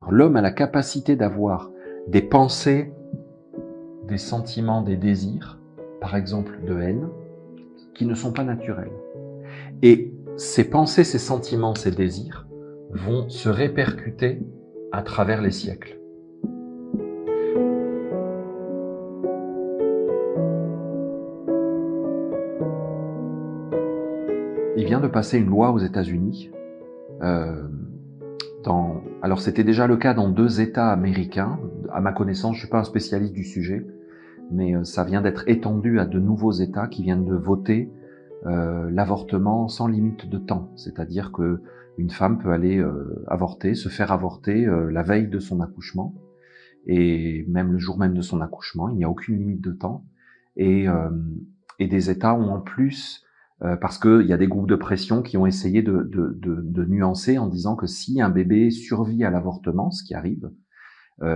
L'homme a la capacité d'avoir des pensées, des sentiments, des désirs, par exemple de haine, qui ne sont pas naturels. Et ces pensées, ces sentiments, ces désirs vont se répercuter à travers les siècles. Il vient de passer une loi aux États-Unis. Alors c'était déjà le cas dans 2 États américains. À ma connaissance, je ne suis pas un spécialiste du sujet, mais ça vient d'être étendu à de nouveaux États qui viennent de voter l'avortement sans limite de temps. C'est-à-dire que une femme peut aller avorter, se faire avorter la veille de son accouchement, et même le jour même de son accouchement, il n'y a aucune limite de temps. Et des États ont en plus, parce qu'il y a des groupes de pression qui ont essayé de nuancer en disant que si un bébé survit à l'avortement, ce qui arrive,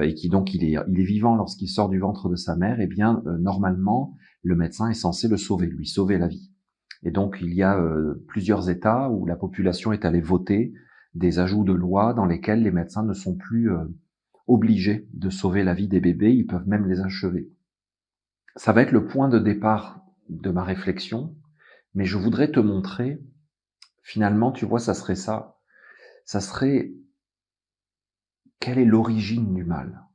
et qui donc il est vivant lorsqu'il sort du ventre de sa mère, eh bien normalement le médecin est censé le sauver, lui sauver la vie. Et donc il y a plusieurs États où la population est allée voter des ajouts de loi dans lesquels les médecins ne sont plus obligés de sauver la vie des bébés, ils peuvent même les achever. Ça va être le point de départ de ma réflexion, mais je voudrais te montrer, finalement, tu vois, ça serait quelle est l'origine du mal?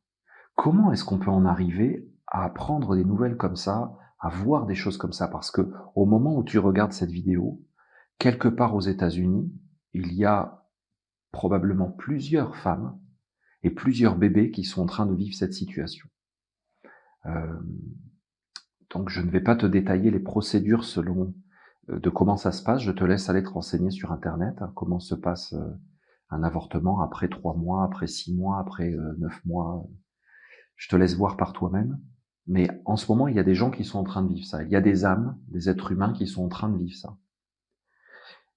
Comment est-ce qu'on peut en arriver à apprendre des nouvelles comme ça, à voir des choses comme ça? Parce que au moment où tu regardes cette vidéo, quelque part aux États-Unis, il y a probablement plusieurs femmes et plusieurs bébés qui sont en train de vivre cette situation. Donc je ne vais pas te détailler les procédures selon de comment ça se passe, je te laisse aller te renseigner sur Internet, hein, comment se passe un avortement après 3 mois, après 6 mois, après 9 mois. Je te laisse voir par toi-même. Mais en ce moment, il y a des gens qui sont en train de vivre ça. Il y a des âmes, des êtres humains qui sont en train de vivre ça.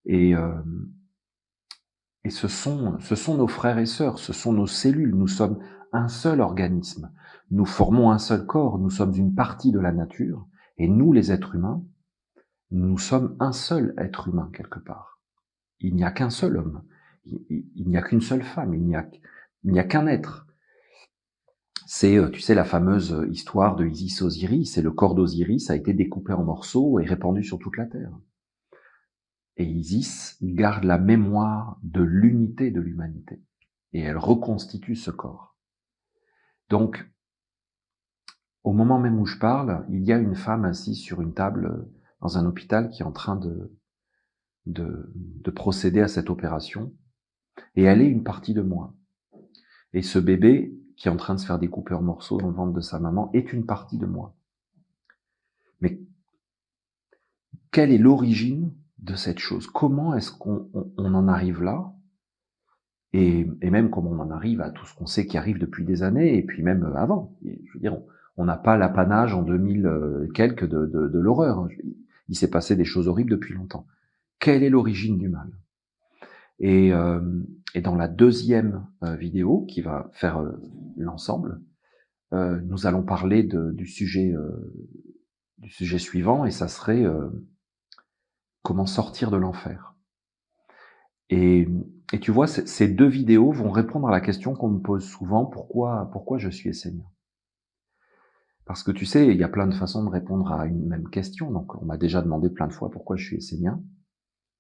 Et ce sont nos frères et sœurs, ce sont nos cellules. Nous sommes un seul organisme. Nous formons un seul corps. Nous sommes une partie de la nature. Et nous, les êtres humains, nous sommes un seul être humain quelque part. Il n'y a qu'un seul homme. Il n'y a qu'une seule femme. Il n'y a qu'un être. C'est, tu sais, la fameuse histoire de Isis-Osiris. C'est le corps d'Osiris a été découpé en morceaux et répandu sur toute la terre. Et Isis garde la mémoire de l'unité de l'humanité. Et elle reconstitue ce corps. Donc, au moment même où je parle, il y a une femme assise sur une table dans un hôpital qui est en train de procéder à cette opération. Et elle est une partie de moi. Et ce bébé qui est en train de se faire découper en morceaux dans le ventre de sa maman est une partie de moi. Mais quelle est l'origine de cette chose? Comment est-ce qu'on en arrive là? Et même comment on en arrive à tout ce qu'on sait qui arrive depuis des années, et puis même avant. Et, je veux dire, on n'a pas l'apanage en 2000 quelques de l'horreur. Il s'est passé des choses horribles depuis longtemps. Quelle est l'origine du mal? Et dans la deuxième vidéo qui va faire l'ensemble, nous allons parler du sujet suivant, et ça serait comment sortir de l'enfer. Et tu vois, ces 2 vidéos vont répondre à la question qu'on me pose souvent, pourquoi je suis Essénien? Parce que tu sais, il y a plein de façons de répondre à une même question. Donc on m'a déjà demandé plein de fois pourquoi je suis Essénien.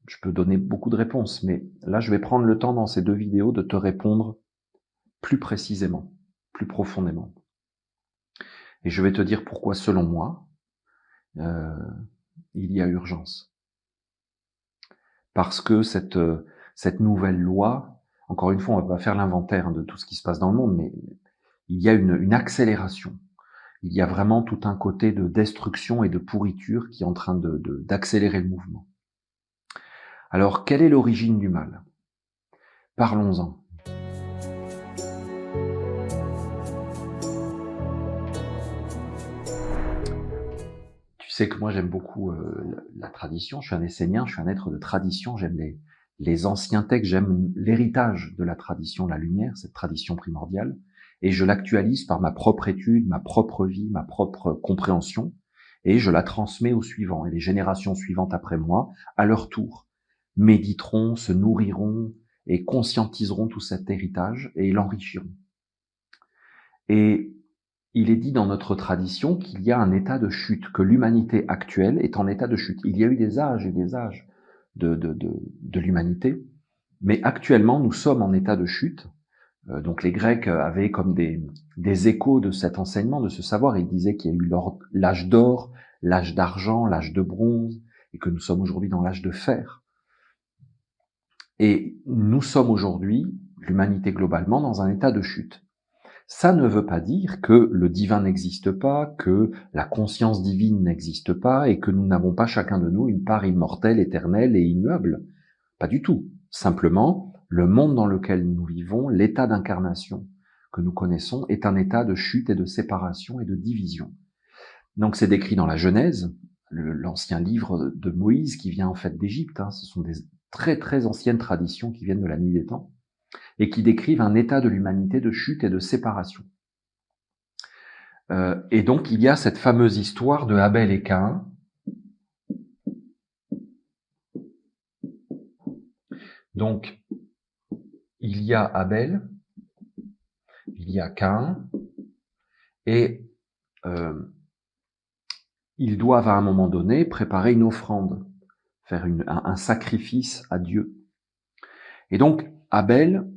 Je peux donner beaucoup de réponses, mais là je vais prendre le temps dans ces 2 vidéos de te répondre plus précisément, plus profondément. Et je vais te dire pourquoi, selon moi, il y a urgence. Parce que cette nouvelle loi, encore une fois, on va pas faire l'inventaire de tout ce qui se passe dans le monde, mais il y a une accélération. Il y a vraiment tout un côté de destruction et de pourriture qui est en train d'accélérer le mouvement. Alors, quelle est l'origine du mal? Parlons-en. Tu sais que moi j'aime beaucoup la tradition, je suis un Essénien, je suis un être de tradition, j'aime les anciens textes, j'aime l'héritage de la tradition, la lumière, cette tradition primordiale, et je l'actualise par ma propre étude, ma propre vie, ma propre compréhension, et je la transmets aux suivants, et les générations suivantes après moi, à leur tour, méditeront, se nourriront, et conscientiseront tout cet héritage et l'enrichiront. Et il est dit dans notre tradition qu'il y a un état de chute, que l'humanité actuelle est en état de chute. Il y a eu des âges et des âges de l'humanité, mais actuellement nous sommes en état de chute. Donc les Grecs avaient comme des échos de cet enseignement, de ce savoir. Ils disaient qu'il y a eu l'âge d'or, l'âge d'argent, l'âge de bronze, et que nous sommes aujourd'hui dans l'âge de fer. Et nous sommes aujourd'hui, l'humanité globalement, dans un état de chute. Ça ne veut pas dire que le divin n'existe pas, que la conscience divine n'existe pas, et que nous n'avons pas chacun de nous une part immortelle, éternelle et immuable. Pas du tout. Simplement, le monde dans lequel nous vivons, l'état d'incarnation que nous connaissons, est un état de chute et de séparation et de division. Donc c'est décrit dans la Genèse, l'ancien livre de Moïse qui vient en fait d'Égypte. Ce sont des très très anciennes traditions qui viennent de la nuit des temps et qui décrivent un état de l'humanité de chute et de séparation. Et donc il y a cette fameuse histoire de Abel et Caïn. Donc il y a Abel, il y a Caïn, et ils doivent à un moment donné préparer une offrande, faire un sacrifice à Dieu. Et donc Abel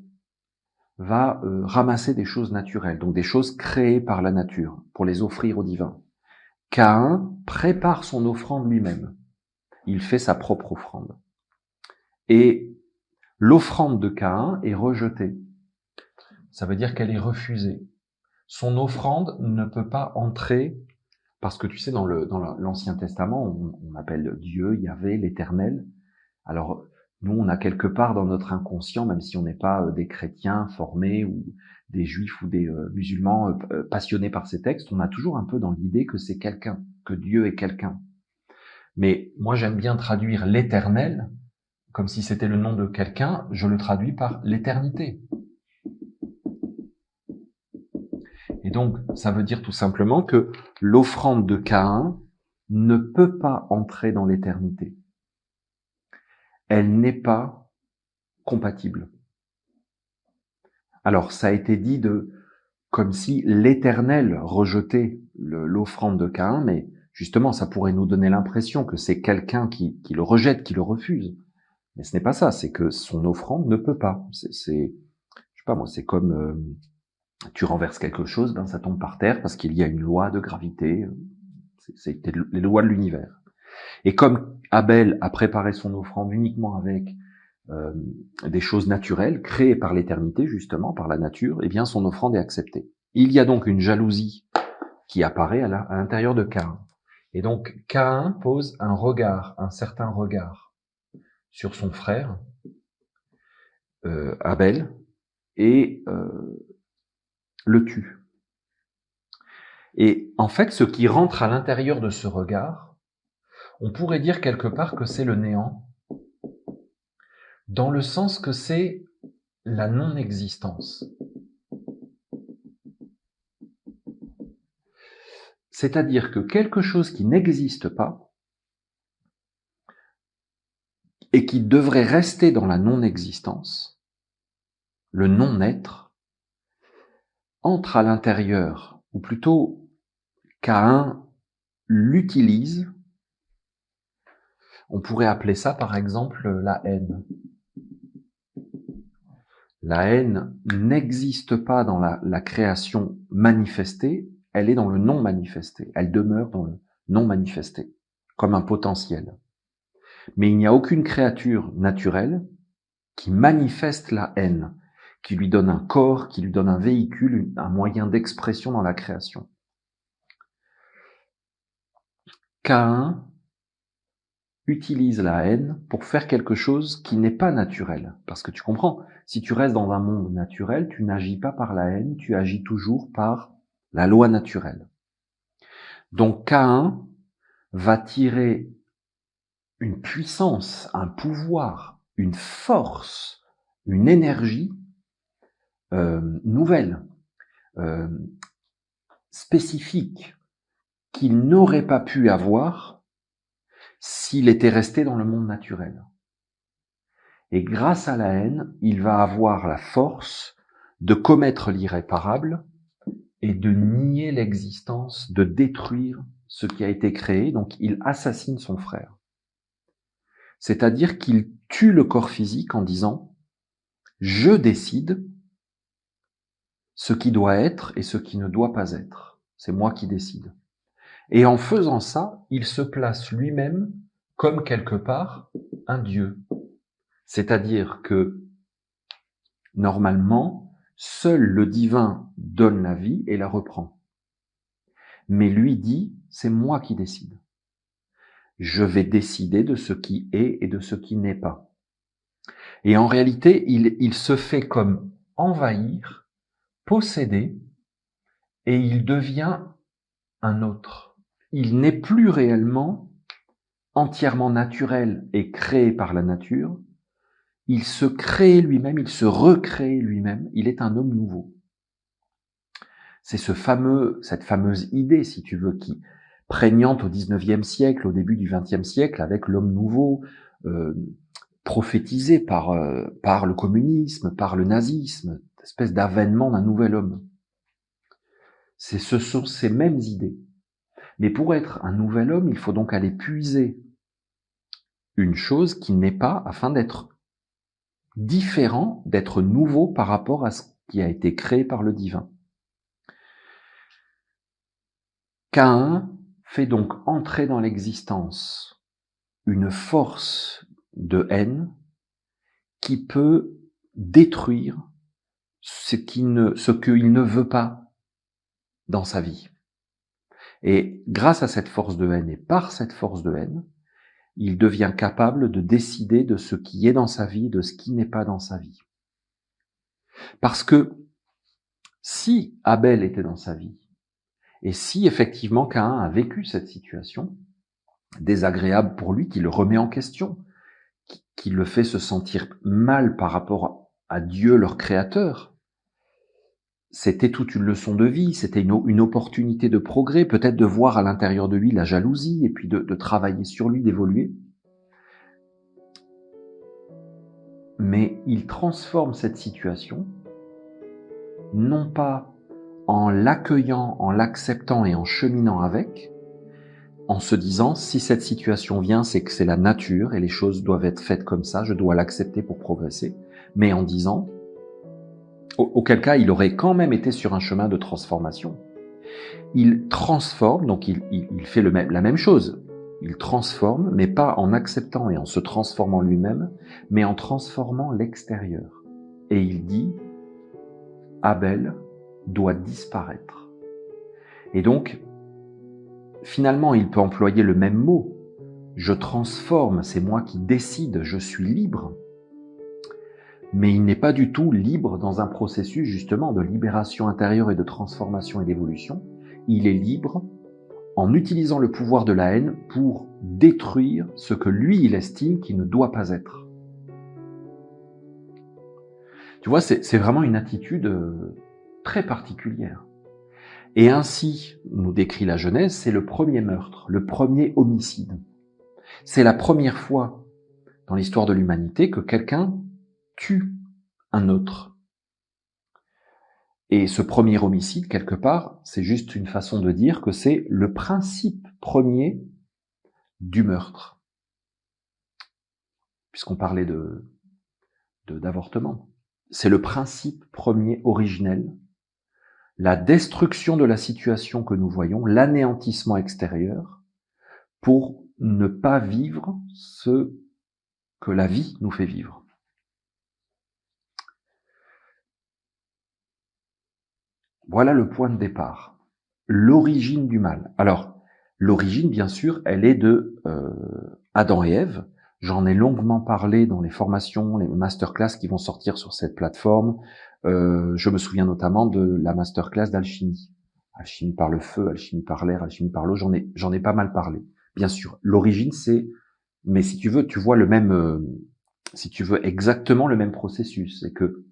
va ramasser des choses naturelles, donc des choses créées par la nature, pour les offrir au divin. Caïn prépare son offrande lui-même. Il fait sa propre offrande. Et l'offrande de Caïn est rejetée. Ça veut dire qu'elle est refusée. Son offrande ne peut pas entrer, parce que tu sais, dans l'Ancien Testament, on appelle Dieu, Yahvé, l'Éternel. Alors, nous, on a quelque part dans notre inconscient, même si on n'est pas des chrétiens formés ou des juifs ou des musulmans passionnés par ces textes, on a toujours un peu dans l'idée que c'est quelqu'un, que Dieu est quelqu'un. Mais moi, j'aime bien traduire l'Éternel comme si c'était le nom de quelqu'un, je le traduis par l'éternité. Et donc, ça veut dire tout simplement que l'offrande de Caïn ne peut pas entrer dans l'éternité. Elle n'est pas compatible. Alors, ça a été dit comme si l'Éternel rejetait l'offrande de Caïn, mais justement, ça pourrait nous donner l'impression que c'est quelqu'un qui le rejette, qui le refuse. Mais ce n'est pas ça, c'est que son offrande ne peut pas. Je sais pas moi, c'est comme tu renverses quelque chose, ça tombe par terre parce qu'il y a une loi de gravité. C'est les lois de l'univers. Et comme Abel a préparé son offrande uniquement avec des choses naturelles, créées par l'éternité, justement, par la nature, eh bien son offrande est acceptée. Il y a donc une jalousie qui apparaît à l'intérieur de Caïn. Et donc Caïn pose un certain regard sur son frère, Abel, et le tue. Et en fait, ce qui rentre à l'intérieur de ce regard, on pourrait dire quelque part que c'est le néant, dans le sens que c'est la non-existence. C'est-à-dire que quelque chose qui n'existe pas et qui devrait rester dans la non-existence, le non-être, entre à l'intérieur, ou plutôt Caïn l'utilise. On pourrait appeler ça par exemple la haine. La haine n'existe pas dans la création manifestée, elle est dans le non manifesté, elle demeure dans le non manifesté, comme un potentiel. Mais il n'y a aucune créature naturelle qui manifeste la haine, qui lui donne un corps, qui lui donne un véhicule, un moyen d'expression dans la création. Caïn utilise la haine pour faire quelque chose qui n'est pas naturel. Parce que tu comprends, si tu restes dans un monde naturel, tu n'agis pas par la haine, tu agis toujours par la loi naturelle. Donc Caïn va tirer une puissance, un pouvoir, une force, une énergie nouvelle, spécifique, qu'il n'aurait pas pu avoir s'il était resté dans le monde naturel. Et grâce à la haine, il va avoir la force de commettre l'irréparable et de nier l'existence, de détruire ce qui a été créé. Donc il assassine son frère. C'est-à-dire qu'il tue le corps physique en disant « je décide ce qui doit être et ce qui ne doit pas être. C'est moi qui décide. » Et en faisant ça, il se place lui-même comme quelque part un dieu. C'est-à-dire que, normalement, seul le divin donne la vie et la reprend. Mais lui dit, c'est moi qui décide. Je vais décider de ce qui est et de ce qui n'est pas. Et en réalité, il se fait comme envahir, posséder, et il devient un autre. Il n'est plus réellement entièrement naturel et créé par la nature. Il se crée lui-même, il se recrée lui-même, il est un homme nouveau. C'est cette fameuse idée, si tu veux, qui prégnante au XIXe siècle, au début du XXe siècle, avec l'homme nouveau, prophétisé par le communisme, par le nazisme, cette espèce d'avènement d'un nouvel homme. Ce sont ces mêmes idées. Mais pour être un nouvel homme, il faut donc aller puiser une chose qui n'est pas, afin d'être différent, d'être nouveau par rapport à ce qui a été créé par le divin. Caïn fait donc entrer dans l'existence une force de haine qui peut détruire ce qu'il ne veut pas dans sa vie. Et grâce à cette force de haine et par cette force de haine, il devient capable de décider de ce qui est dans sa vie, de ce qui n'est pas dans sa vie. Parce que si Abel était dans sa vie, et si effectivement Caïn a vécu cette situation désagréable pour lui, qui le remet en question, qui le fait se sentir mal par rapport à Dieu, leur créateur, c'était toute une leçon de vie, c'était une opportunité de progrès, peut-être de voir à l'intérieur de lui la jalousie, et puis de travailler sur lui, d'évoluer. Mais il transforme cette situation, non pas en l'accueillant, en l'acceptant et en cheminant avec, en se disant, si cette situation vient, c'est que c'est la nature et les choses doivent être faites comme ça, je dois l'accepter pour progresser, mais en disant, auquel cas il aurait quand même été sur un chemin de transformation. Il transforme, donc il fait la même chose, il transforme, mais pas en acceptant et en se transformant lui-même, mais en transformant l'extérieur. Et il dit, Abel doit disparaître. Et donc, finalement, il peut employer le même mot. Je transforme, c'est moi qui décide, je suis libre. Mais il n'est pas du tout libre dans un processus justement de libération intérieure et de transformation et d'évolution. Il est libre en utilisant le pouvoir de la haine pour détruire ce que lui, il estime qui ne doit pas être. Tu vois, c'est vraiment une attitude très particulière. Et ainsi, nous décrit la Genèse, c'est le premier meurtre, le premier homicide. C'est la première fois dans l'histoire de l'humanité que quelqu'un tue un autre. Et ce premier homicide, quelque part, c'est juste une façon de dire que c'est le principe premier du meurtre. Puisqu'on parlait d'avortement. C'est le principe premier originel, la destruction de la situation que nous voyons, l'anéantissement extérieur, pour ne pas vivre ce que la vie nous fait vivre. Voilà le point de départ, l'origine du mal. Alors, l'origine, bien sûr, elle est de Adam et Ève. J'en ai longuement parlé dans les formations, les masterclass qui vont sortir sur cette plateforme. Je me souviens notamment de la masterclass d'alchimie. Alchimie par le feu, alchimie par l'air, alchimie par l'eau, j'en ai pas mal parlé. Bien sûr, l'origine c'est, mais si tu veux, tu vois le même, si tu veux exactement le même processus. C'est que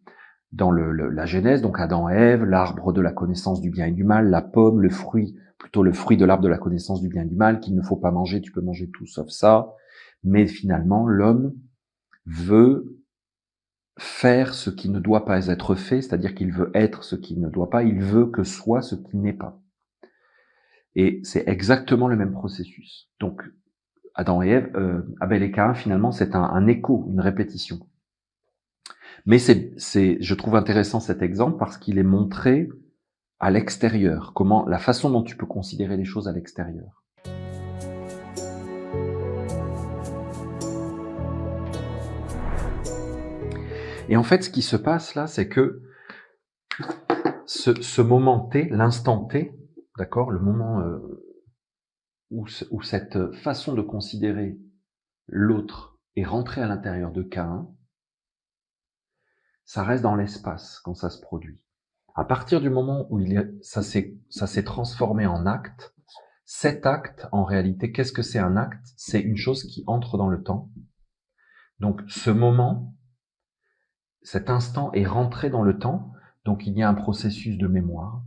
dans la Genèse, donc Adam et Ève, l'arbre de la connaissance du bien et du mal, la pomme, le fruit de l'arbre de la connaissance du bien et du mal, qu'il ne faut pas manger, tu peux manger tout sauf ça. Mais finalement, l'homme veut faire ce qui ne doit pas être fait, c'est-à-dire qu'il veut être ce qui ne doit pas, il veut que soit ce qui n'est pas. Et c'est exactement le même processus. Donc, Adam et Ève, Abel et Caïn, finalement, c'est un écho, une répétition. Mais je trouve intéressant cet exemple parce qu'il est montré à l'extérieur, la façon dont tu peux considérer les choses à l'extérieur. Et en fait, ce qui se passe là, c'est que ce moment T, l'instant T, d'accord, le moment où cette façon de considérer l'autre est rentrée à l'intérieur de Caïn, ça reste dans l'espace quand ça se produit. À partir du moment où ça s'est transformé en acte, cet acte, en réalité, qu'est-ce que c'est un acte? C'est une chose qui entre dans le temps. Donc ce moment, cet instant est rentré dans le temps, donc il y a un processus de mémoire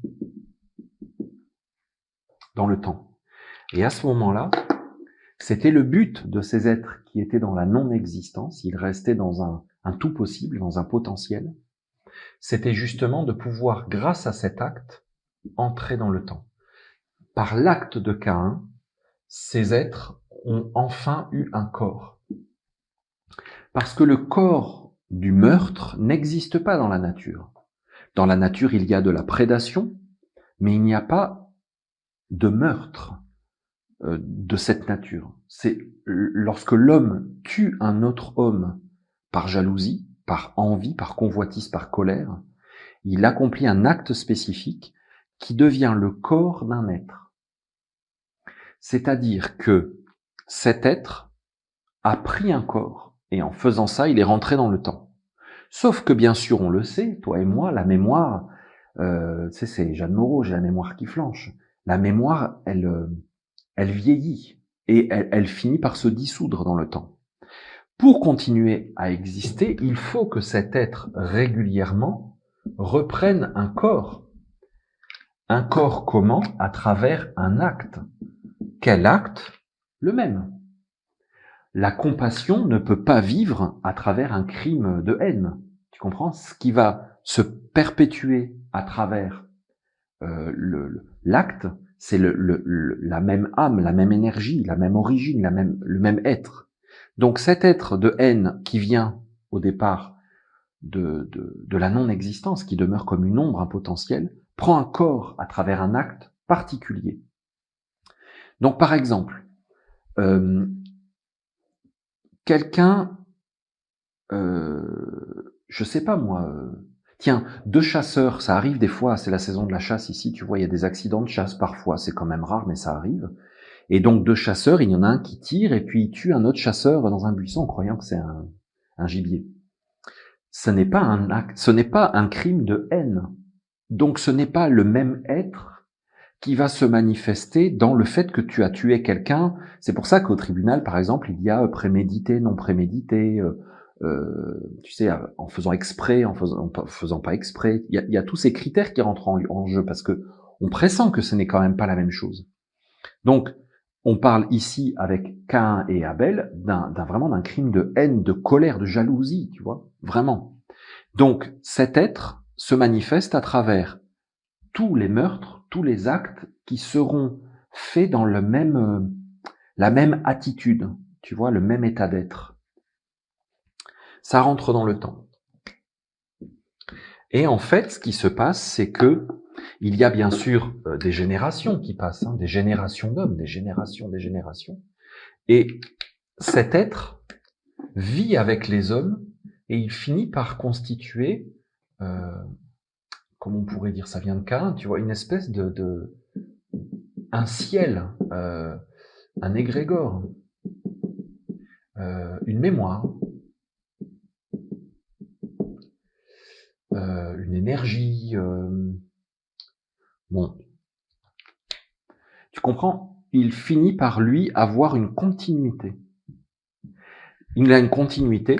dans le temps. Et à ce moment-là, c'était le but de ces êtres qui étaient dans la non-existence, ils restaient dans un tout possible, dans un potentiel, c'était justement de pouvoir, grâce à cet acte, entrer dans le temps. Par l'acte de Caïn, ces êtres ont enfin eu un corps. Parce que le corps du meurtre n'existe pas dans la nature. Dans la nature, il y a de la prédation, mais il n'y a pas de meurtre de cette nature. C'est lorsque l'homme tue un autre homme par jalousie, par envie, par convoitise, par colère, il accomplit un acte spécifique qui devient le corps d'un être. C'est-à-dire que cet être a pris un corps, et en faisant ça, il est rentré dans le temps. Sauf que bien sûr, on le sait, toi et moi, la mémoire, tu sais, c'est Jeanne Moreau, j'ai la mémoire qui flanche. La mémoire, elle vieillit, et elle finit par se dissoudre dans le temps. Pour continuer à exister, il faut que cet être régulièrement reprenne un corps. Un corps comment? À travers un acte. Quel acte? Le même. La compassion ne peut pas vivre à travers un crime de haine. Tu comprends? Ce qui va se perpétuer à travers l'acte, c'est la même âme, la même énergie, la même origine, le même être. Donc cet être de haine qui vient au départ de la non-existence, qui demeure comme une ombre, un potentiel, prend un corps à travers un acte particulier. Donc par exemple, quelqu'un, je sais pas moi, tiens, deux chasseurs, ça arrive des fois, c'est la saison de la chasse ici, tu vois, il y a des accidents de chasse parfois, c'est quand même rare, mais ça arrive. Et donc deux chasseurs, il y en a un qui tire et puis il tue un autre chasseur dans un buisson en croyant que c'est un gibier. Ce n'est pas un acte, ce n'est pas un crime de haine. Donc ce n'est pas le même être qui va se manifester dans le fait que tu as tué quelqu'un. C'est pour ça qu'au tribunal, par exemple, il y a prémédité, non prémédité, tu sais, en faisant exprès, en faisant pas exprès. Il y a tous ces critères qui rentrent en jeu parce que on pressent que ce n'est quand même pas la même chose. Donc, on parle ici avec Caïn et Abel vraiment d'un crime de haine, de colère, de jalousie, tu vois, vraiment. Donc, cet être se manifeste à travers tous les meurtres, tous les actes qui seront faits dans la même attitude, tu vois, le même état d'être. Ça rentre dans le temps. Et en fait, ce qui se passe, c'est que il y a bien sûr des générations qui passent, des générations d'hommes, des générations. Et cet être vit avec les hommes et il finit par constituer, comme on pourrait dire, ça vient de Caïn, tu vois, une espèce un ciel, un égrégore, une mémoire, une énergie. Bon, tu comprends? Il finit par lui avoir une continuité. Il a une continuité.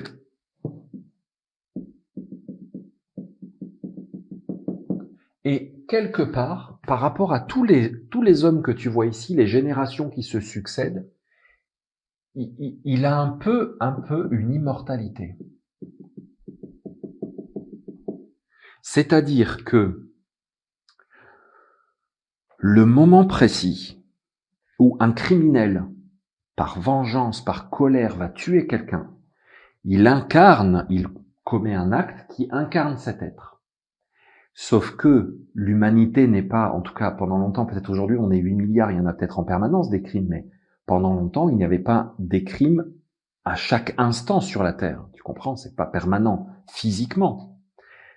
Et quelque part, par rapport à tous les hommes que tu vois ici, les générations qui se succèdent, il a un peu une immortalité. C'est-à-dire que le moment précis où un criminel, par vengeance, par colère, va tuer quelqu'un, il commet un acte qui incarne cet être. Sauf que l'humanité n'est pas, en tout cas pendant longtemps, peut-être aujourd'hui on est 8 milliards, il y en a peut-être en permanence des crimes, mais pendant longtemps il n'y avait pas des crimes à chaque instant sur la Terre. Tu comprends? C'est pas permanent physiquement.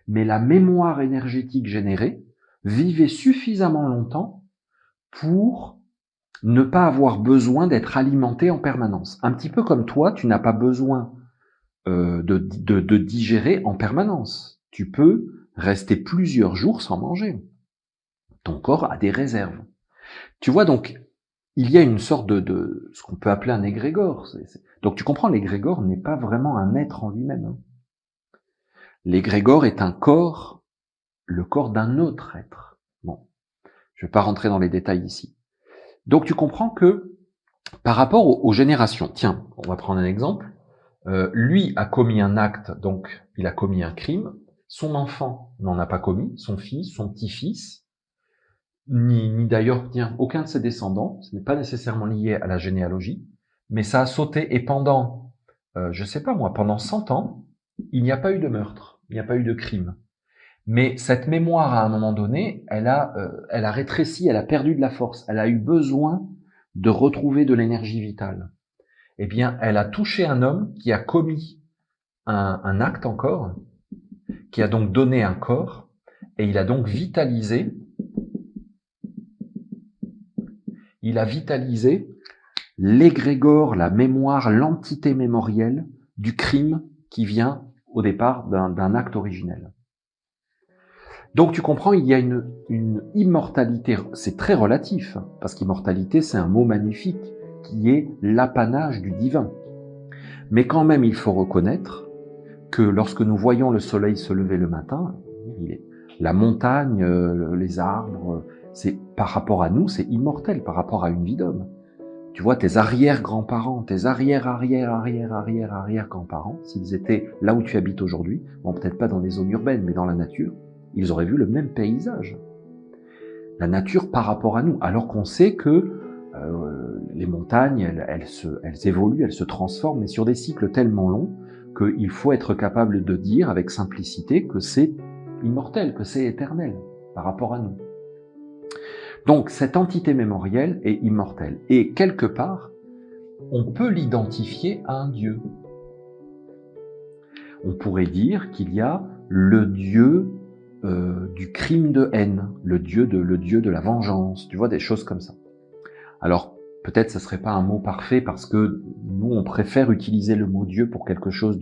Mais la mémoire énergétique générée vivait suffisamment longtemps pour ne pas avoir besoin d'être alimenté en permanence. Un petit peu comme toi, tu n'as pas besoin de digérer en permanence. Tu peux rester plusieurs jours sans manger. Ton corps a des réserves. Tu vois, donc, il y a une sorte de ce qu'on peut appeler un égrégore. Donc tu comprends, l'égrégore n'est pas vraiment un être en lui-même. Hein. L'égrégore est un corps, le corps d'un autre être. Bon, je ne vais pas rentrer dans les détails ici. Donc tu comprends que par rapport aux générations, tiens, on va prendre un exemple. Lui a commis un acte, donc il a commis un crime. Son enfant n'en a pas commis, son fils, son petit-fils, ni d'ailleurs, tiens, aucun de ses descendants. Ce n'est pas nécessairement lié à la généalogie, mais ça a sauté. Et pendant, je sais pas moi, pendant 100 ans, il n'y a pas eu de meurtre, il n'y a pas eu de crime. Mais cette mémoire, à un moment donné, elle a rétréci, elle a perdu de la force, elle a eu besoin de retrouver de l'énergie vitale. Eh bien, elle a touché un homme qui a commis un acte encore, qui a donc donné un corps, et il a donc vitalisé, l'égrégore, la mémoire, l'entité mémorielle du crime qui vient au départ d'un acte originel. Donc tu comprends, il y a une immortalité, c'est très relatif, parce qu'immortalité c'est un mot magnifique, qui est l'apanage du divin. Mais quand même, il faut reconnaître que lorsque nous voyons le soleil se lever le matin, la montagne, les arbres, c'est par rapport à nous, c'est immortel, par rapport à une vie d'homme. Tu vois, tes arrière-grands-parents, tes arrière-grands-parents, s'ils étaient là où tu habites aujourd'hui, bon, peut-être pas dans les zones urbaines, mais dans la nature, ils auraient vu le même paysage. La nature par rapport à nous, alors qu'on sait que les montagnes, elles évoluent, elles se transforment, mais sur des cycles tellement longs qu'il faut être capable de dire avec simplicité que c'est immortel, que c'est éternel par rapport à nous. Donc cette entité mémorielle est immortelle. Et quelque part, on peut l'identifier à un dieu. On pourrait dire qu'il y a le dieu du crime de haine, le dieu de la vengeance, tu vois, des choses comme ça. Alors, peut-être ce serait pas un mot parfait parce que nous, on préfère utiliser le mot Dieu pour quelque chose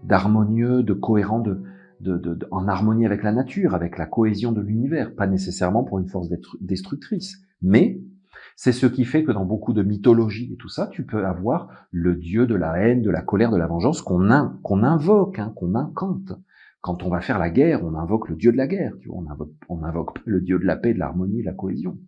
d'harmonieux, de cohérent, en harmonie avec la nature, avec la cohésion de l'univers, pas nécessairement pour une force destructrice. Mais c'est ce qui fait que dans beaucoup de mythologies et tout ça, tu peux avoir le Dieu de la haine, de la colère, de la vengeance qu'on invoque, hein, qu'on incante. Quand on va faire la guerre, on invoque le Dieu de la guerre. Tu vois, on invoque le Dieu de la paix, de l'harmonie, de la cohésion.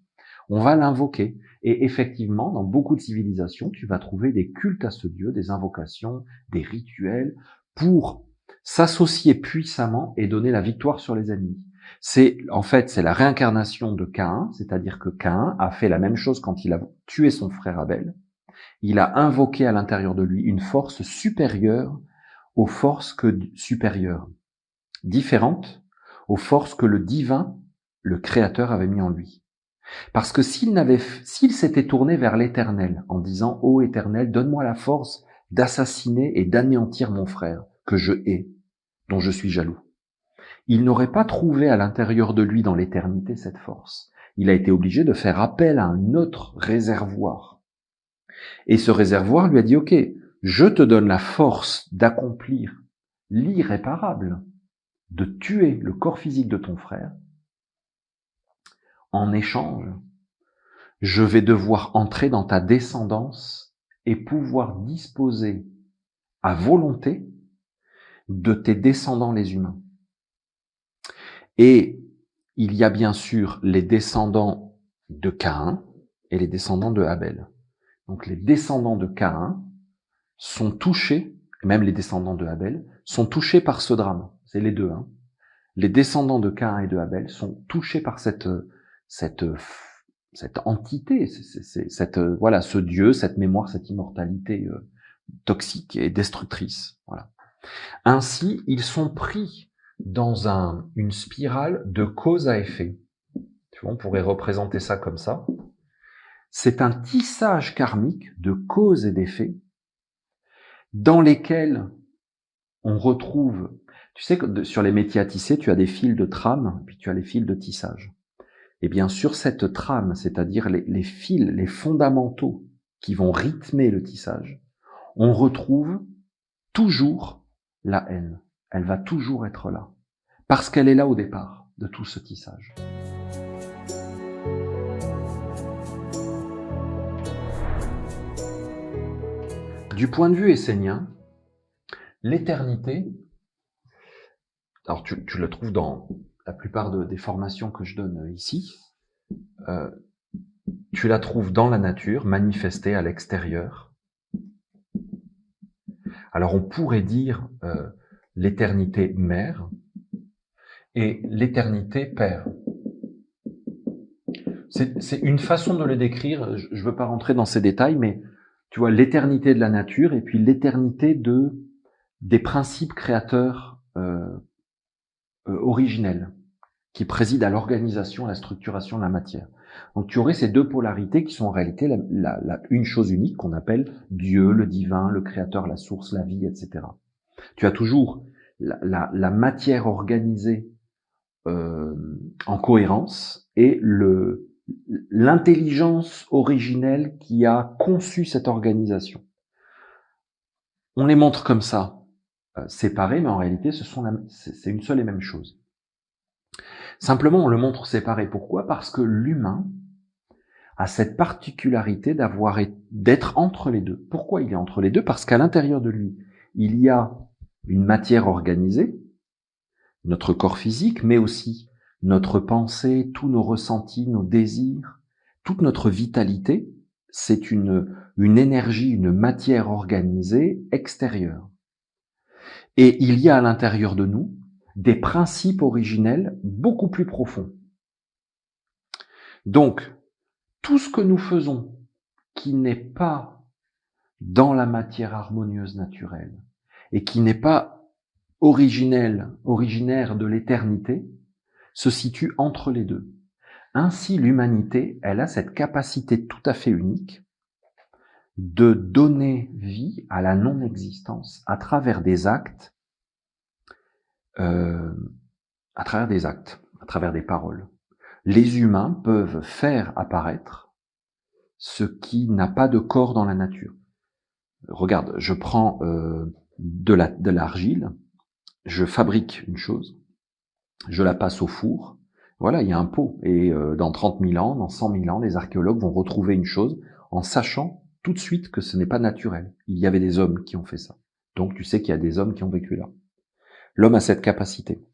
On va l'invoquer. Et effectivement, dans beaucoup de civilisations, tu vas trouver des cultes à ce Dieu, des invocations, des rituels, pour s'associer puissamment et donner la victoire sur les ennemis. C'est la réincarnation de Caïn, c'est-à-dire que Caïn a fait la même chose quand il a tué son frère Abel. Il a invoqué à l'intérieur de lui une force supérieure aux forces supérieures, différente aux forces que le divin, le Créateur, avait mis en lui. Parce que s'il s'était tourné vers l'Éternel en disant « Ô Éternel, donne-moi la force d'assassiner et d'anéantir mon frère que je hais, dont je suis jaloux », il n'aurait pas trouvé à l'intérieur de lui dans l'éternité cette force. Il a été obligé de faire appel à un autre réservoir. Et ce réservoir lui a dit « Ok, je te donne la force d'accomplir l'irréparable, de tuer le corps physique de ton frère. En échange, je vais devoir entrer dans ta descendance et pouvoir disposer à volonté de tes descendants les humains. » Et il y a bien sûr les descendants de Caïn et les descendants de Abel. Donc les descendants de Caïn sont touchés, même les descendants de Abel, sont touchés par ce drame. C'est les deux. Hein. les descendants de Caïn et de Abel sont touchés par cette entité, voilà, ce Dieu, cette mémoire, cette immortalité toxique et destructrice. Voilà. Ainsi, ils sont pris dans une spirale de cause à effet. Tu vois, on pourrait représenter ça comme ça. C'est un tissage karmique de cause et d'effet dans lesquels on retrouve, tu sais que sur les métiers à tisser, tu as des fils de trame, puis tu as les fils de tissage. Et bien sur cette trame, c'est-à-dire les fils, les fondamentaux qui vont rythmer le tissage, on retrouve toujours la haine. Elle va toujours être là, parce qu'elle est là au départ de tout ce tissage. Du point de vue essénien, l'éternité, alors tu le trouves dans la plupart des formations que je donne ici, tu la trouves dans la nature, manifestée à l'extérieur. Alors on pourrait dire l'éternité mère et l'éternité père. C'est une façon de le décrire, je ne veux pas rentrer dans ces détails, mais tu vois, l'éternité de la nature et puis l'éternité des principes créateurs originels qui président à l'organisation, à la structuration de la matière. Donc tu aurais ces deux polarités qui sont en réalité une chose unique qu'on appelle Dieu, le divin, le créateur, la source, la vie, etc. Tu as toujours la matière organisée en cohérence et l'intelligence originelle qui a conçu cette organisation. On les montre comme ça, séparés, mais en réalité, c'est une seule et même chose. Simplement, on le montre séparé. Pourquoi ? Parce que l'humain a cette particularité d'être entre les deux. Pourquoi il est entre les deux ? Parce qu'à l'intérieur de lui, il y a une matière organisée, notre corps physique, mais aussi notre pensée, tous nos ressentis, nos désirs, toute notre vitalité, c'est une énergie, une matière organisée extérieure. Et il y a à l'intérieur de nous des principes originels beaucoup plus profonds. Donc, tout ce que nous faisons qui n'est pas dans la matière harmonieuse naturelle et qui n'est pas originaire de l'éternité, se situe entre les deux. Ainsi, l'humanité, elle a cette capacité tout à fait unique de donner vie à la non-existence à travers des actes, à travers des paroles. Les humains peuvent faire apparaître ce qui n'a pas de corps dans la nature. Regarde, je prends de l'argile, je fabrique une chose, je la passe au four, voilà, il y a un pot. Et dans 30 000 ans, dans 100 000 ans, les archéologues vont retrouver une chose en sachant tout de suite que ce n'est pas naturel. Il y avait des hommes qui ont fait ça. Donc tu sais qu'il y a des hommes qui ont vécu là. L'homme a cette capacité.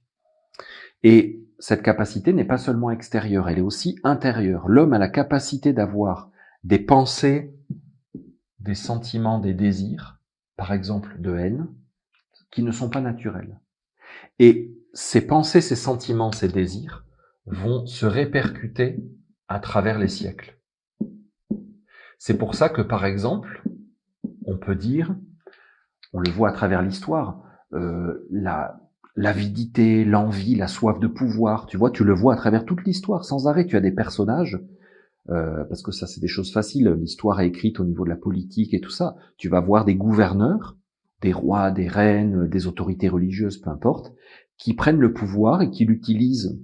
Et cette capacité n'est pas seulement extérieure, elle est aussi intérieure. L'homme a la capacité d'avoir des pensées, des sentiments, des désirs, par exemple de haine, qui ne sont pas naturels. Et ces pensées, ces sentiments, ces désirs vont se répercuter à travers les siècles. C'est pour ça que, par exemple, on peut dire, on le voit à travers l'histoire, l'avidité, l'envie, la soif de pouvoir, tu vois, tu le vois à travers toute l'histoire, sans arrêt. Tu as des personnages, parce que ça, c'est des choses faciles, l'histoire est écrite au niveau de la politique et tout ça. Tu vas voir des gouverneurs, des rois, des reines, des autorités religieuses, peu importe, qui prennent le pouvoir et qui l'utilisent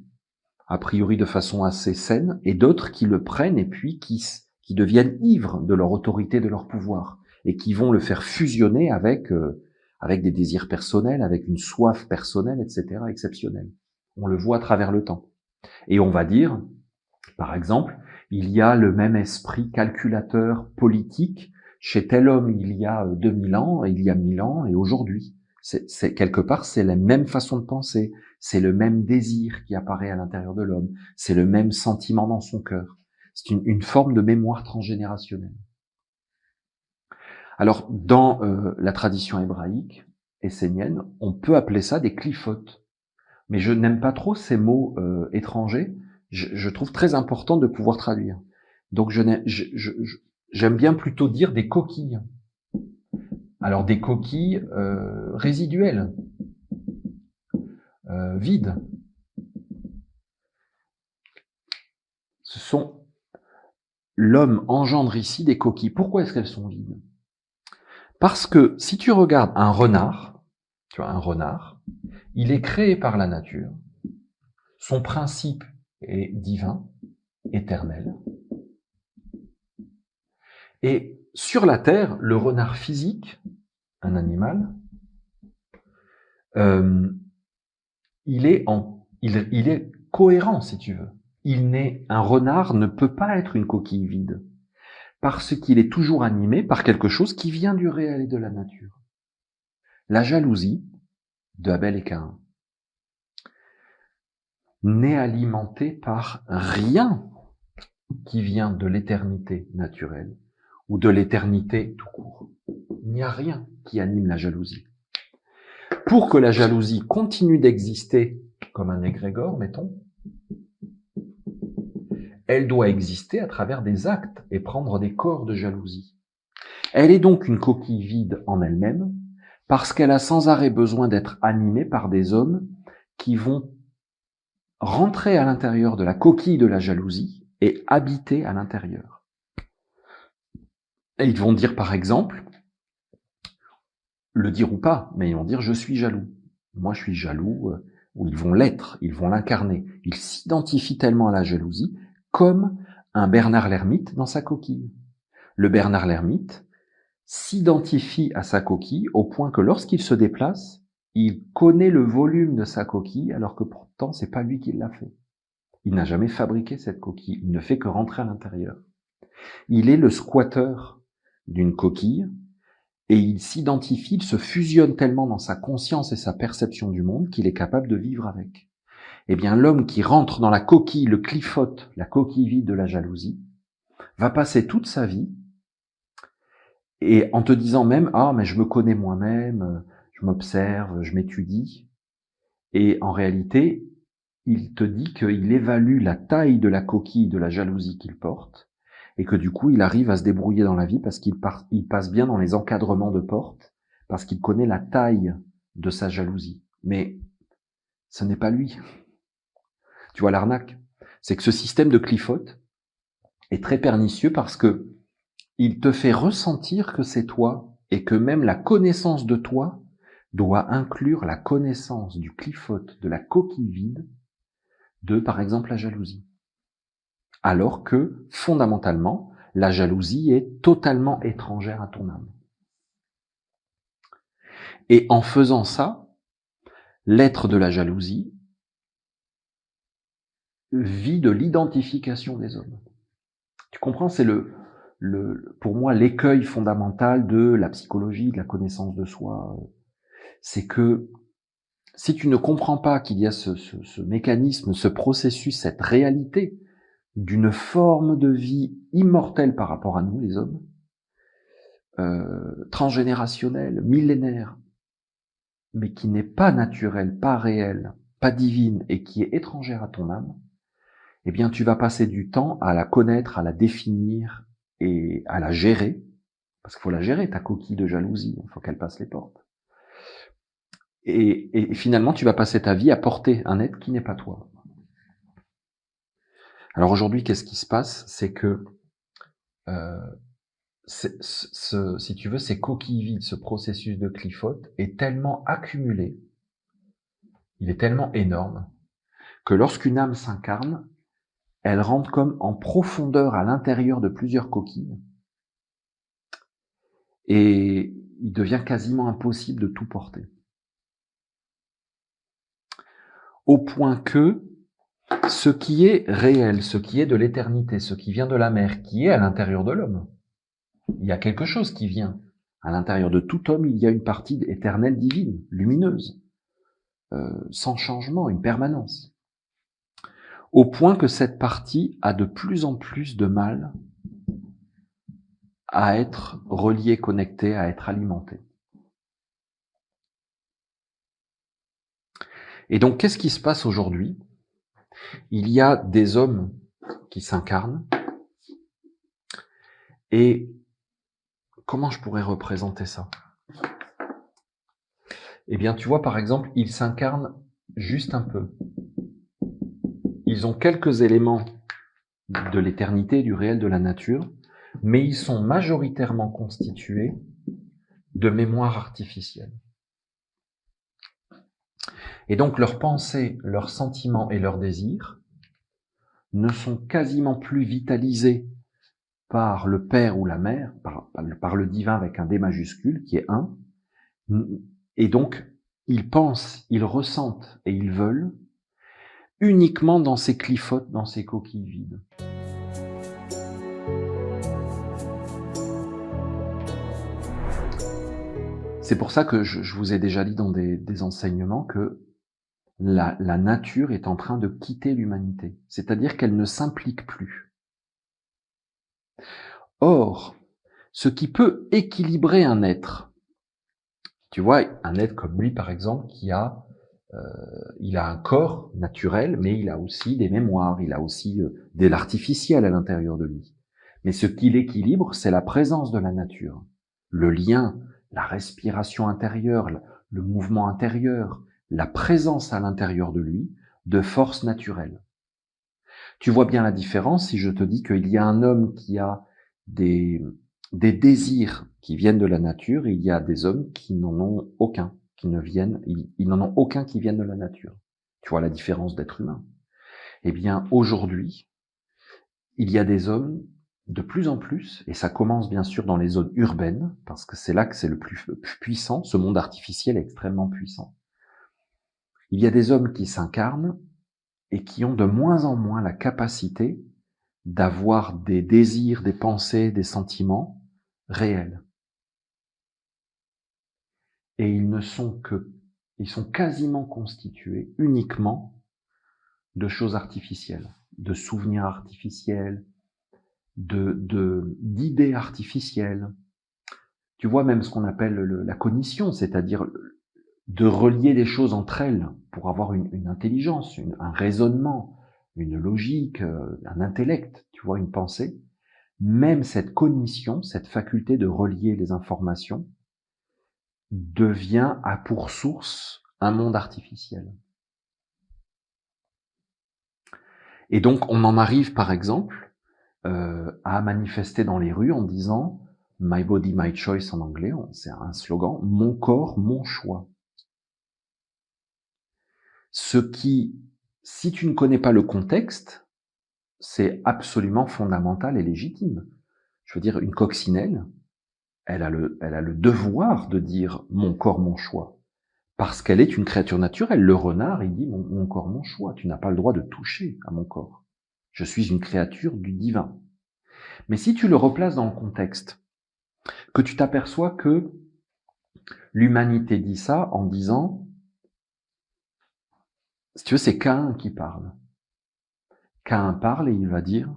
a priori de façon assez saine, et d'autres qui le prennent et puis qui deviennent ivres de leur autorité, de leur pouvoir, et qui vont le faire fusionner avec des désirs personnels, avec une soif personnelle, etc., exceptionnelle. On le voit à travers le temps. Et on va dire, par exemple, il y a le même esprit calculateur politique chez tel homme il y a 2000 ans, il y a 1000 ans et aujourd'hui. C'est quelque part, c'est la même façon de penser, c'est le même désir qui apparaît à l'intérieur de l'homme, c'est le même sentiment dans son cœur. C'est une forme de mémoire transgénérationnelle. Alors, dans la tradition hébraïque essénienne, on peut appeler ça des clifotes. mais je n'aime pas trop ces mots étrangers. Je trouve très important de pouvoir traduire. Donc j'aime bien plutôt dire des coquilles. Alors des coquilles résiduelles, vides. L'homme engendre ici des coquilles. Pourquoi est-ce qu'elles sont vides? Parce que si tu regardes un renard, tu vois, un renard, il est créé par la nature. Son principe est divin, éternel. Et sur la Terre, le renard physique, un animal, il est cohérent, si tu veux. Un renard ne peut pas être une coquille vide, parce qu'il est toujours animé par quelque chose qui vient du réel et de la nature. La jalousie de Abel et Caïn n'est alimentée par rien qui vient de l'éternité naturelle ou de l'éternité tout court. Il n'y a rien qui anime la jalousie. Pour que la jalousie continue d'exister comme un égrégore, mettons, elle doit exister à travers des actes et prendre des corps de jalousie. Elle est donc une coquille vide en elle-même, parce qu'elle a sans arrêt besoin d'être animée par des hommes qui vont rentrer à l'intérieur de la coquille de la jalousie et habiter à l'intérieur. Et ils vont dire par exemple, le dire ou pas, mais ils vont dire « je suis jaloux ». Moi je suis jaloux, ou ils vont l'être, ils vont l'incarner. Ils s'identifient tellement à la jalousie comme un Bernard l'ermite dans sa coquille. Le Bernard l'ermite s'identifie à sa coquille au point que lorsqu'il se déplace, il connaît le volume de sa coquille alors que pourtant c'est pas lui qui l'a fait. Il n'a jamais fabriqué cette coquille, il ne fait que rentrer à l'intérieur. Il est le squatteur d'une coquille et il s'identifie, il se fusionne tellement dans sa conscience et sa perception du monde qu'il est capable de vivre avec. Eh bien, l'homme qui rentre dans la coquille, le clifote, la coquille vide de la jalousie, va passer toute sa vie et en te disant même « Ah, mais je me connais moi-même, je m'observe, je m'étudie ». Et en réalité, il te dit qu'il évalue la taille de la coquille de la jalousie qu'il porte et que du coup, il arrive à se débrouiller dans la vie parce qu'il passe bien dans les encadrements de porte, parce qu'il connaît la taille de sa jalousie. Mais ce n'est pas lui. Tu vois l'arnaque? C'est que ce système de clifote est très pernicieux parce que il te fait ressentir que c'est toi et que même la connaissance de toi doit inclure la connaissance du clifote, de la coquille vide, de, par exemple, la jalousie. Alors que, fondamentalement, la jalousie est totalement étrangère à ton âme. Et en faisant ça, l'être de la jalousie vit de l'identification des hommes. Tu comprends, c'est pour moi l'écueil fondamental de la psychologie, de la connaissance de soi. C'est que si tu ne comprends pas qu'il y a ce mécanisme, ce processus, cette réalité d'une forme de vie immortelle par rapport à nous, les hommes, transgénérationnelle, millénaire, mais qui n'est pas naturelle, pas réelle, pas divine et qui est étrangère à ton âme, eh bien tu vas passer du temps à la connaître, à la définir et à la gérer, parce qu'il faut la gérer, ta coquille de jalousie, il faut qu'elle passe les portes. Et finalement, tu vas passer ta vie à porter un être qui n'est pas toi. Alors aujourd'hui, qu'est-ce qui se passe? C'est que, si tu veux, ces coquilles vides, ce processus de clifote est tellement accumulé, il est tellement énorme, que lorsqu'une âme s'incarne, elle rentre comme en profondeur à l'intérieur de plusieurs coquilles, et il devient quasiment impossible de tout porter. Au point que ce qui est réel, ce qui est de l'éternité, ce qui vient de la mer, qui est à l'intérieur de l'homme, il y a quelque chose qui vient. À l'intérieur de tout homme, il y a une partie éternelle divine, lumineuse, sans changement, une permanence. Au point que cette partie a de plus en plus de mal à être reliée, connectée, à être alimentée. Et donc, qu'est-ce qui se passe aujourd'hui? Il y a des hommes qui s'incarnent. Et comment je pourrais représenter ça? Eh bien, tu vois, par exemple, ils s'incarnent juste un peu. Ils ont quelques éléments de l'éternité, du réel, de la nature, mais ils sont majoritairement constitués de mémoire artificielle. Et donc, leurs pensées, leurs sentiments et leurs désirs ne sont quasiment plus vitalisés par le Père ou la Mère, par le divin avec un D majuscule, qui est un. Et donc, ils pensent, ils ressentent et ils veulent uniquement dans ces clifotes, dans ces coquilles vides. C'est pour ça que je vous ai déjà dit dans des enseignements que la nature est en train de quitter l'humanité, c'est-à-dire qu'elle ne s'implique plus. Or, ce qui peut équilibrer un être, tu vois, un être comme lui par exemple, il a un corps naturel, mais il a aussi des mémoires, il a aussi de l'artificiel à l'intérieur de lui. Mais ce qui l'équilibre, c'est la présence de la nature, le lien, la respiration intérieure, le mouvement intérieur, la présence à l'intérieur de lui de forces naturelles. Tu vois bien la différence si je te dis qu'il y a un homme qui a des désirs qui viennent de la nature, et il y a des hommes qui n'en ont aucun, ils n'en ont aucun qui viennent de la nature. Tu vois la différence d'être humain. Eh bien, aujourd'hui, il y a des hommes de plus en plus, et ça commence bien sûr dans les zones urbaines, parce que c'est là que c'est le plus puissant, ce monde artificiel est extrêmement puissant. Il y a des hommes qui s'incarnent et qui ont de moins en moins la capacité d'avoir des désirs, des pensées, des sentiments réels. Et ils sont quasiment constitués uniquement de choses artificielles, de souvenirs artificiels, d'idées artificielles. Tu vois même ce qu'on appelle la cognition, c'est-à-dire de relier les choses entre elles pour avoir une intelligence, un raisonnement, une logique, un intellect, tu vois, une pensée. Même cette cognition, cette faculté de relier les informations, devient à pour source un monde artificiel. Et donc on en arrive par exemple à manifester dans les rues en disant « My body, my choice » en anglais, c'est un slogan, « Mon corps, mon choix ». Ce qui, si tu ne connais pas le contexte, c'est absolument fondamental et légitime. Je veux dire, une coccinelle, elle a le devoir de dire « mon corps, mon choix », parce qu'elle est une créature naturelle. Le renard, il dit « mon corps, mon choix », tu n'as pas le droit de toucher à mon corps. Je suis une créature du divin. Mais si tu le replaces dans le contexte, que tu t'aperçois que l'humanité dit ça en disant, si tu veux, c'est Caïn qui parle. Caïn parle et il va dire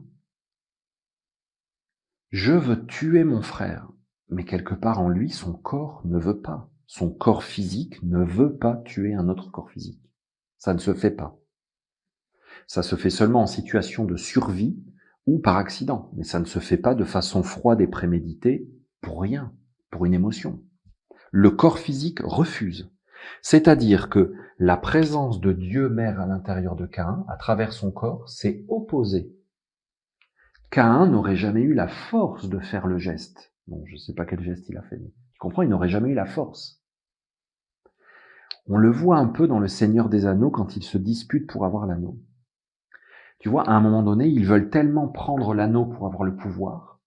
« Je veux tuer mon frère ». Mais quelque part en lui, son corps ne veut pas. Son corps physique ne veut pas tuer un autre corps physique. Ça ne se fait pas. Ça se fait seulement en situation de survie ou par accident. Mais ça ne se fait pas de façon froide et préméditée pour rien, pour une émotion. Le corps physique refuse. C'est-à-dire que la présence de Dieu Mère à l'intérieur de Caïn, à travers son corps, s'est opposée. Caïn n'aurait jamais eu la force de faire le geste. Bon, je ne sais pas quel geste il a fait, mais tu comprends, il n'aurait jamais eu la force. On le voit un peu dans le Seigneur des Anneaux quand ils se disputent pour avoir l'anneau. Tu vois, à un moment donné, ils veulent tellement prendre l'anneau pour avoir le pouvoir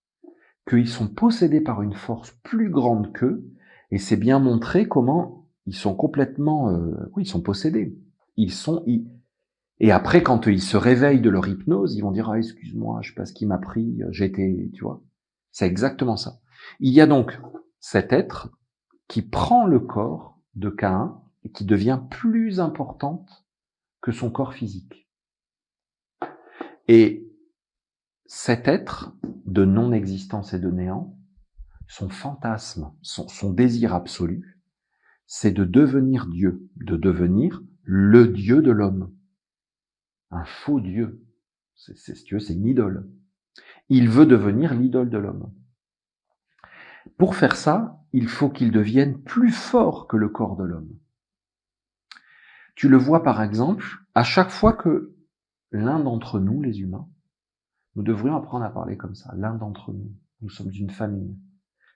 qu'ils sont possédés par une force plus grande qu'eux, et c'est bien montré comment ils sont complètement... ils sont possédés. Et après, quand ils se réveillent de leur hypnose, ils vont dire « Ah, excuse-moi, je sais pas ce qui m'a pris, j'ai été... » Tu vois, c'est exactement ça. Il y a donc cet être qui prend le corps de Caïn et qui devient plus importante que son corps physique. Et cet être de non-existence et de néant, son fantasme, son désir absolu, c'est de devenir Dieu, de devenir le Dieu de l'homme. Un faux Dieu. Si tu veux, c'est une idole. Il veut devenir l'idole de l'homme. Pour faire ça, il faut qu'il devienne plus fort que le corps de l'homme. Tu le vois par exemple, à chaque fois que l'un d'entre nous, les humains, nous devrions apprendre à parler comme ça, l'un d'entre nous, nous sommes une famille,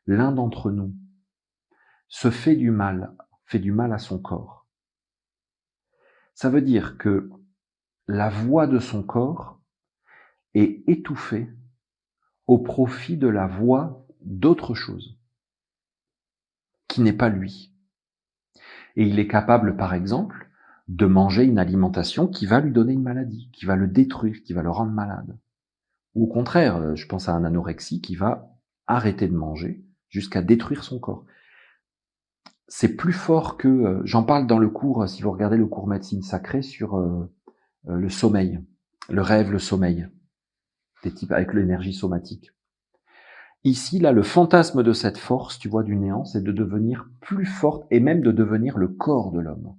l'un d'entre nous fait du mal à son corps. Ça veut dire que la voix de son corps est étouffée au profit de la voix d'autre chose, qui n'est pas lui. Et il est capable, par exemple, de manger une alimentation qui va lui donner une maladie, qui va le détruire, qui va le rendre malade. Ou au contraire, je pense à un anorexie qui va arrêter de manger jusqu'à détruire son corps. C'est plus fort que... j'en parle dans le cours, si vous regardez le cours médecine sacrée, sur le sommeil, le rêve, le sommeil, des types avec l'énergie somatique. Ici, là, le fantasme de cette force, tu vois, du néant, c'est de devenir plus forte et même de devenir le corps de l'homme.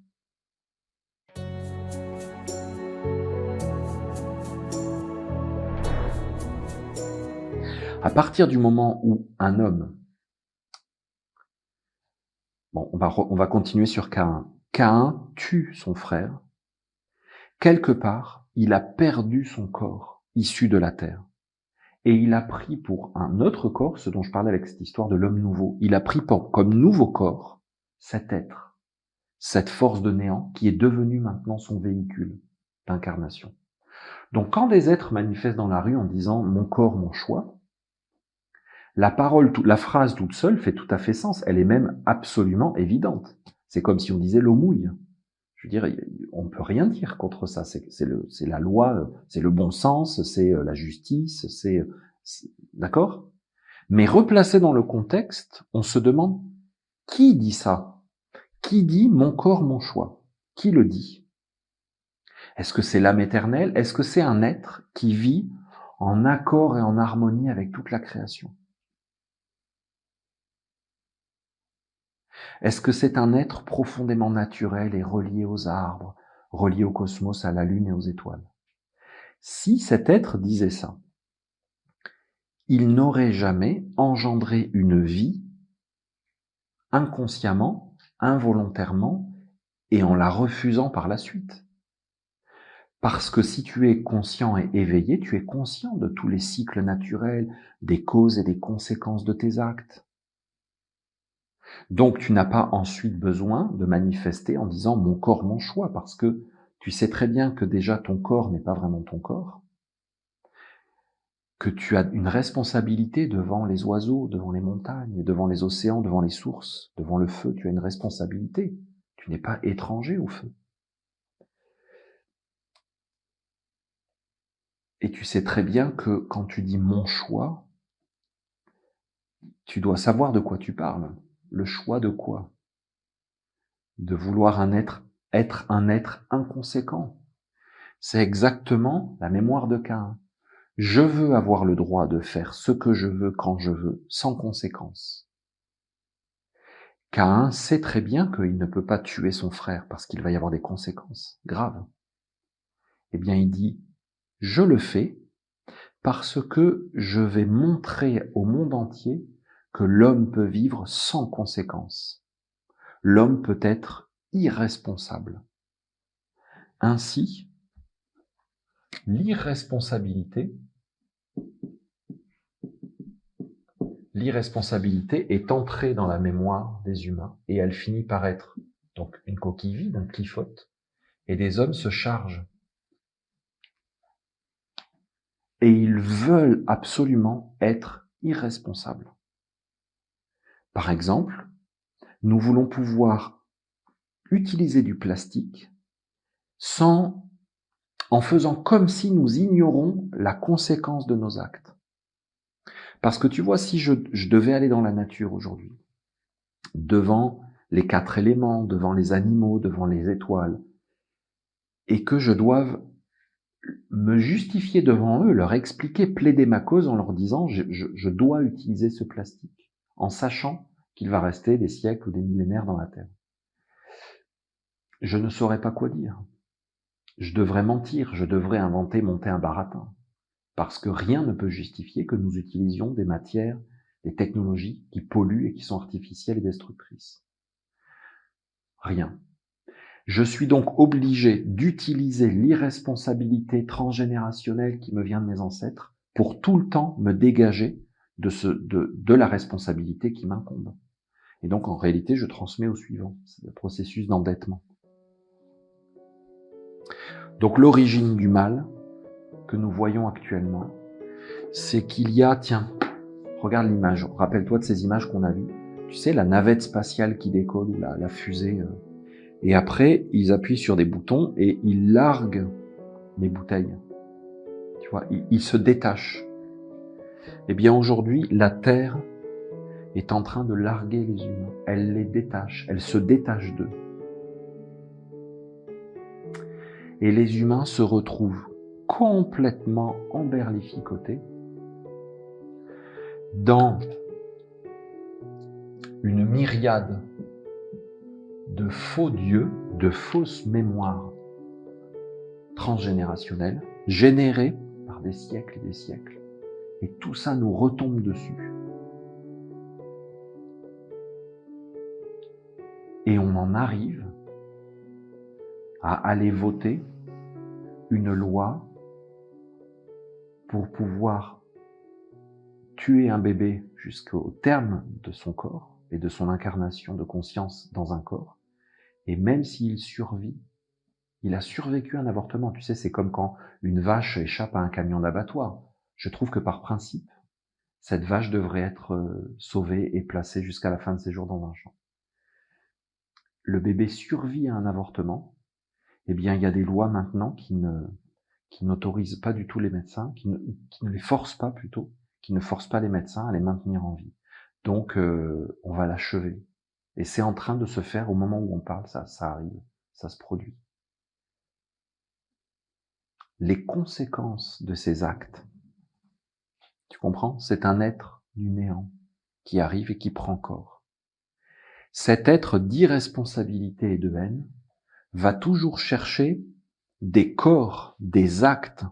À partir du moment où un homme... Bon, on va continuer sur Caïn. Caïn tue son frère. Quelque part, il a perdu son corps, issu de la terre. Et il a pris pour un autre corps, ce dont je parlais avec cette histoire de l'homme nouveau, il a pris comme nouveau corps cet être, cette force de néant qui est devenue maintenant son véhicule d'incarnation. Donc quand des êtres manifestent dans la rue en disant « mon corps, mon choix », la phrase toute seule fait tout à fait sens, elle est même absolument évidente. C'est comme si on disait l'eau mouille. Je veux dire, on ne peut rien dire contre ça. C'est la loi, c'est le bon sens, c'est la justice, d'accord? Mais replacé dans le contexte, on se demande qui dit ça? Qui dit mon corps, mon choix? Qui le dit? Est-ce que c'est l'âme éternelle? Est-ce que c'est un être qui vit en accord et en harmonie avec toute la création? Est-ce que c'est un être profondément naturel et relié aux arbres, relié au cosmos, à la lune et aux étoiles? Si cet être disait ça, il n'aurait jamais engendré une vie inconsciemment, involontairement, et en la refusant par la suite. Parce que si tu es conscient et éveillé, tu es conscient de tous les cycles naturels, des causes et des conséquences de tes actes. Donc tu n'as pas ensuite besoin de manifester en disant « mon corps, mon choix », parce que tu sais très bien que déjà ton corps n'est pas vraiment ton corps, que tu as une responsabilité devant les oiseaux, devant les montagnes, devant les océans, devant les sources, devant le feu, tu as une responsabilité. Tu n'es pas étranger au feu. Et tu sais très bien que quand tu dis « mon choix », tu dois savoir de quoi tu parles. Le choix de quoi? De vouloir être un être inconséquent. C'est exactement la mémoire de Caïn. Je veux avoir le droit de faire ce que je veux quand je veux, sans conséquence. Caïn sait très bien qu'il ne peut pas tuer son frère parce qu'il va y avoir des conséquences graves. Eh bien, il dit, je le fais parce que je vais montrer au monde entier que l'homme peut vivre sans conséquences. L'homme peut être irresponsable. Ainsi, l'irresponsabilité est entrée dans la mémoire des humains et elle finit par être donc une coquille vide, un clifote, et des hommes se chargent. Et ils veulent absolument être irresponsables. Par exemple, nous voulons pouvoir utiliser du plastique en faisant comme si nous ignorons la conséquence de nos actes. Parce que tu vois, si je devais aller dans la nature aujourd'hui, devant les 4 éléments, devant les animaux, devant les étoiles, et que je doive me justifier devant eux, leur expliquer, plaider ma cause en leur disant je dois utiliser ce plastique, en sachant qu'il va rester des siècles ou des millénaires dans la Terre. je ne saurais pas quoi dire. Je devrais mentir, je devrais monter un baratin. Parce que rien ne peut justifier que nous utilisions des matières, des technologies qui polluent et qui sont artificielles et destructrices. Rien. Je suis donc obligé d'utiliser l'irresponsabilité transgénérationnelle qui me vient de mes ancêtres pour tout le temps me dégager de la responsabilité qui m'incombe. Et donc, en réalité, je transmets au suivant. C'est le processus d'endettement. Donc, l'origine du mal que nous voyons actuellement, c'est qu'il y a, tiens, regarde l'image, rappelle-toi de ces images qu'on a vues. Tu sais, la navette spatiale qui décolle, ou la fusée. Et après, ils appuient sur des boutons et ils larguent les bouteilles. Tu vois, ils se détachent. Eh bien, aujourd'hui, la Terre est en train de larguer les humains. Elle les détache, elle se détache d'eux. Et les humains se retrouvent complètement emberlificotés dans une myriade de faux dieux, de fausses mémoires transgénérationnelles, générées par des siècles et des siècles. Et tout ça nous retombe dessus. Et on en arrive à aller voter une loi pour pouvoir tuer un bébé jusqu'au terme de son corps et de son incarnation de conscience dans un corps. Et même s'il survit, il a survécu à un avortement. Tu sais, c'est comme quand une vache échappe à un camion d'abattoir. Je trouve que par principe, cette vache devrait être sauvée et placée jusqu'à la fin de ses jours dans un champ. Le bébé survit à un avortement. Eh bien, il y a des lois maintenant qui n'autorisent pas du tout les médecins, qui ne les forcent pas plutôt, qui ne forcent pas les médecins à les maintenir en vie. Donc, on va l'achever. Et c'est en train de se faire au moment où on parle, ça arrive, ça se produit. Les conséquences de ces actes, tu comprends? C'est un être du néant qui arrive et qui prend corps. Cet être d'irresponsabilité et de haine va toujours chercher des corps, des actes,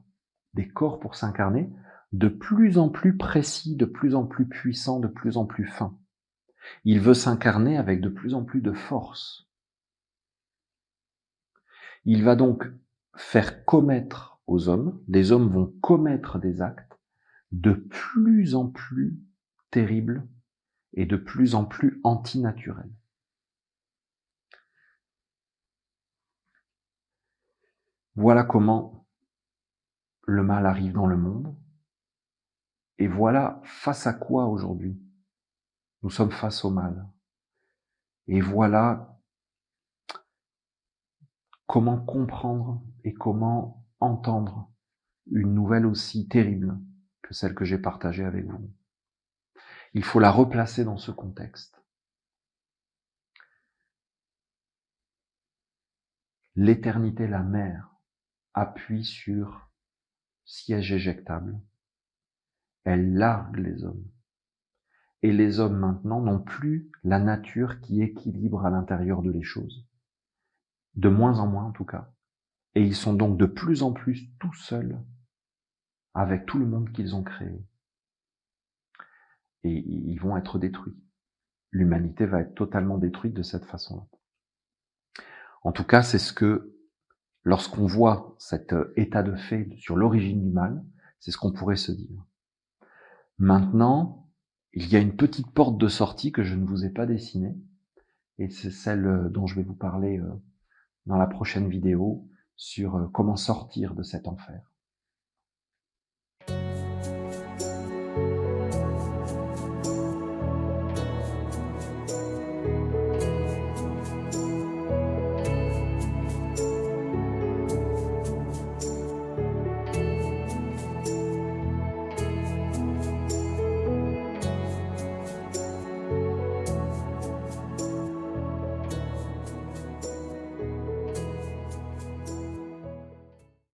des corps pour s'incarner, de plus en plus précis, de plus en plus puissants, de plus en plus fins. Il veut s'incarner avec de plus en plus de force. Il va donc faire commettre aux hommes, les hommes vont commettre des actes de plus en plus terribles et de plus en plus antinaturels. Voilà comment le mal arrive dans le monde. Et voilà face à quoi aujourd'hui nous sommes face au mal. Et voilà comment comprendre et comment entendre une nouvelle aussi terrible que celle que j'ai partagée avec vous. Il faut la replacer dans ce contexte. L'éternité, la mer, appuie sur siège éjectable. Elle largue les hommes. Et les hommes maintenant n'ont plus la nature qui équilibre à l'intérieur de les choses. De moins en moins en tout cas. Et ils sont donc de plus en plus tout seuls avec tout le monde qu'ils ont créé. Et ils vont être détruits. L'humanité va être totalement détruite de cette façon-là. En tout cas, c'est ce que, lorsqu'on voit cet état de fait sur l'origine du mal, c'est ce qu'on pourrait se dire. Maintenant, il y a une petite porte de sortie que je ne vous ai pas dessinée, et c'est celle dont je vais vous parler dans la prochaine vidéo sur comment sortir de cet enfer.